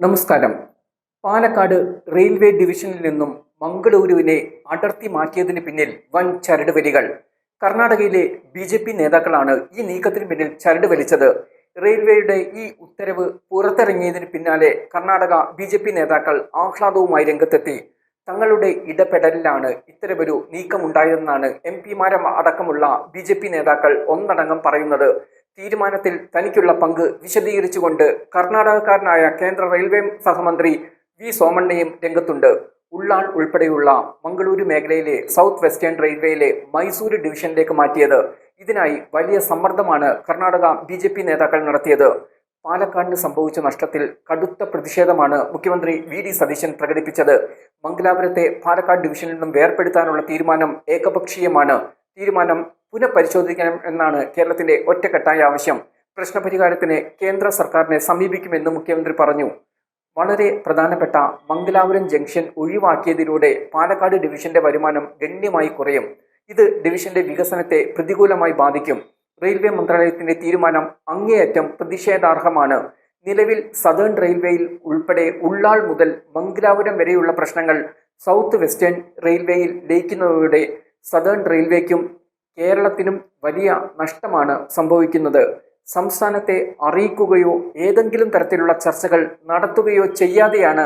നമസ്കാരം. പാലക്കാട് റെയിൽവേ ഡിവിഷനിൽ നിന്നും മംഗളൂരുവിനെ അടർത്തി മാറ്റിയതിന് പിന്നിൽ വൻ ചരട് വലികൾ. കർണാടകയിലെ BJP നേതാക്കളാണ് ഈ നീക്കത്തിന് പിന്നിൽ ചരട് വലിച്ചത്. റെയിൽവേയുടെ ഈ ഉത്തരവ് പുറത്തിറങ്ങിയതിന് പിന്നാലെ കർണാടക BJP നേതാക്കൾ ആഹ്ലാദവുമായി രംഗത്തെത്തി. തങ്ങളുടെ ഇടപെടലിലാണ് ഇത്തരമൊരു നീക്കമുണ്ടായതെന്നാണ് MP-മാരും അടക്കമുള്ള BJP നേതാക്കൾ ഒന്നടങ്കം പറയുന്നത്. തീരുമാനത്തിൽ തനിക്കുള്ള പങ്ക് വിശദീകരിച്ചുകൊണ്ട് കർണാടകക്കാരനായ കേന്ദ്ര റെയിൽവേ സഹമന്ത്രി V സോമണ്ണയും രംഗത്തുണ്ട്. ഉള്ളാൾ ഉൾപ്പെടെയുള്ള മംഗളൂരു മേഖലയിലെ സൗത്ത് വെസ്റ്റേൺ റെയിൽവേയിലെ മൈസൂരു ഡിവിഷനിലേക്ക് മാറ്റിയത്. ഇതിനായി വലിയ സമ്മർദ്ദമാണ് കർണാടക BJP നേതാക്കൾ നടത്തിയത്. പാലക്കാടിന് സംഭവിച്ച നഷ്ടത്തിൽ കടുത്ത പ്രതിഷേധമാണ് മുഖ്യമന്ത്രി VD സതീശൻ പ്രകടിപ്പിച്ചത്. മംഗലാപുരത്തെ പാലക്കാട് ഡിവിഷനിൽ നിന്നും വേർപെടുത്താനുള്ള തീരുമാനം ഏകപക്ഷീയമാണ്. തീരുമാനം പുനഃപരിശോധിക്കണം എന്നാണ് കേരളത്തിന്റെ ഒറ്റക്കെട്ടായ ആവശ്യം. പ്രശ്നപരിഹാരത്തിന് കേന്ദ്ര സർക്കാരിനെ സമീപിക്കുമെന്ന് മുഖ്യമന്ത്രി പറഞ്ഞു. വളരെ പ്രധാനപ്പെട്ട മംഗലാപുരം ജംഗ്ഷൻ ഒഴിവാക്കിയതിലൂടെ പാലക്കാട് ഡിവിഷന്റെ വരുമാനം ഗണ്യമായി കുറയും. ഇത് ഡിവിഷന്റെ വികസനത്തെ പ്രതികൂലമായി ബാധിക്കും. റെയിൽവേ മന്ത്രാലയത്തിന്റെ തീരുമാനം അങ്ങേയറ്റം പ്രതിഷേധാർഹമാണ്. നിലവിൽ സദേൺ റെയിൽവേയിൽ ഉൾപ്പെടെ ഉള്ളാൾ മുതൽ മംഗലാപുരം വരെയുള്ള പ്രശ്നങ്ങൾ സൗത്ത് വെസ്റ്റേൺ റെയിൽവേയിൽ ലയിക്കുന്നതോടെ സദേൺ റെയിൽവേക്കും കേരളത്തിനും വലിയ നഷ്ടമാണ് സംഭവിക്കുന്നത്. സംസ്ഥാനത്തെ അറിയിക്കുകയോ ഏതെങ്കിലും തരത്തിലുള്ള ചർച്ചകൾ നടത്തുകയോ ചെയ്യാതെയാണ്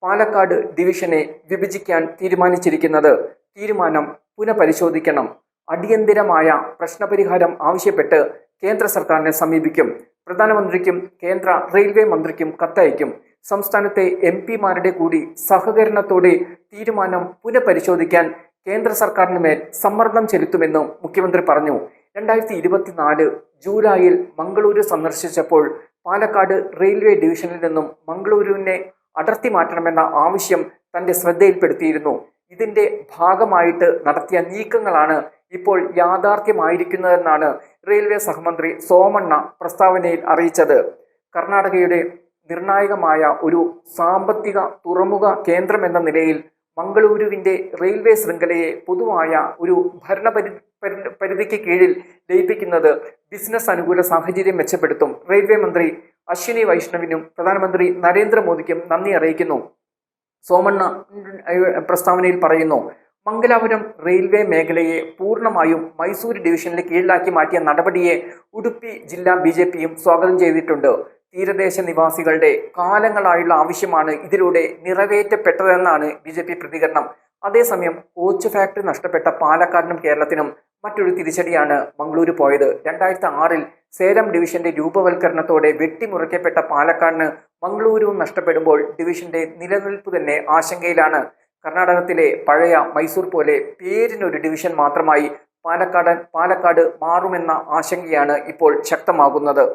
പാലക്കാട് ഡിവിഷനെ വിഭജിക്കാൻ തീരുമാനിച്ചിരിക്കുന്നത്. തീരുമാനം പുനഃപരിശോധിക്കണം. അടിയന്തിരമായ പ്രശ്നപരിഹാരം ആവശ്യപ്പെട്ട് കേന്ദ്ര സർക്കാരിനെ സമീപിക്കും. പ്രധാനമന്ത്രിക്കും കേന്ദ്ര റെയിൽവേ മന്ത്രിക്കും കത്തയക്കും. സംസ്ഥാനത്തെ MP-മാരുടെ കൂടി സഹകരണത്തോടെ തീരുമാനം പുനഃപരിശോധിക്കാൻ കേന്ദ്ര സർക്കാരിന് മേൽ സമ്മർദ്ദം ചെലുത്തുമെന്നും മുഖ്യമന്ത്രി പറഞ്ഞു. 2024 ജൂലൈയിൽ മംഗളൂരു സന്ദർശിച്ചപ്പോൾ പാലക്കാട് റെയിൽവേ ഡിവിഷനിൽ നിന്നും മംഗളൂരുവിനെ അടർത്തി മാറ്റണമെന്ന ആവശ്യം തന്റെ ശ്രദ്ധയിൽപ്പെടുത്തിയിരുന്നു. ഇതിന്റെ ഭാഗമായിട്ട് നടത്തിയ നീക്കങ്ങളാണ് ഇപ്പോൾ യാഥാർത്ഥ്യമായിരിക്കുന്നതെന്നാണ് റെയിൽവേ സഹമന്ത്രി സോമണ്ണ പ്രസ്താവനയിൽ അറിയിച്ചത്. കർണാടകയുടെ നിർണായകമായ ഒരു സാമ്പത്തിക തുറമുഖ കേന്ദ്രം എന്ന നിലയിൽ മംഗളൂരുവിന്റെ റെയിൽവേ ശൃംഖലയെ പൊതുവായ ഒരു ഭരണപരിധിക്ക് കീഴിൽ ലയിപ്പിക്കുന്നത് ബിസിനസ് അനുകൂല സാഹചര്യം മെച്ചപ്പെടുത്തും. റെയിൽവേ മന്ത്രി അശ്വിനി വൈഷ്ണവിനും പ്രധാനമന്ത്രി നരേന്ദ്രമോദിക്കും നന്ദി അറിയിക്കുന്നു. സോമണ്ണ പ്രസ്താവനയിൽ പറയുന്നു, മംഗലാപുരം റെയിൽവേ മേഖലയെ പൂർണ്ണമായും മൈസൂർ ഡിവിഷനിൽ കീഴിലാക്കി മാറ്റിയ നടപടിയെ ഉടുപ്പി ജില്ലാ BJPയും സ്വാഗതം ചെയ്തിട്ടുണ്ട്. തീരദേശ നിവാസികളുടെ കാലങ്ങളായുള്ള ആവശ്യമാണ് ഇതിലൂടെ നിറവേറ്റപ്പെട്ടതെന്നാണ് BJP പ്രതികരണം. അതേസമയം കോച്ച് ഫാക്ടറി നഷ്ടപ്പെട്ട പാലക്കാടിനും കേരളത്തിനും മറ്റൊരു തിരിച്ചടിയാണ് മംഗളൂരു പോയത്. 2006 സേലം ഡിവിഷന്റെ രൂപവൽക്കരണത്തോടെ വെട്ടിമുറിക്കപ്പെട്ട പാലക്കാടിന് മംഗളൂരുവും നഷ്ടപ്പെടുമ്പോൾ ഡിവിഷന്റെ നിലനിൽപ്പ് തന്നെ ആശങ്കയിലാണ്. കർണാടകത്തിലെ പഴയ മൈസൂർ പോലെ പേരിനൊരു ഡിവിഷൻ മാത്രമായി പാലക്കാട് മാറുമെന്ന ആശങ്കയാണ് ഇപ്പോൾ ശക്തമാകുന്നത്.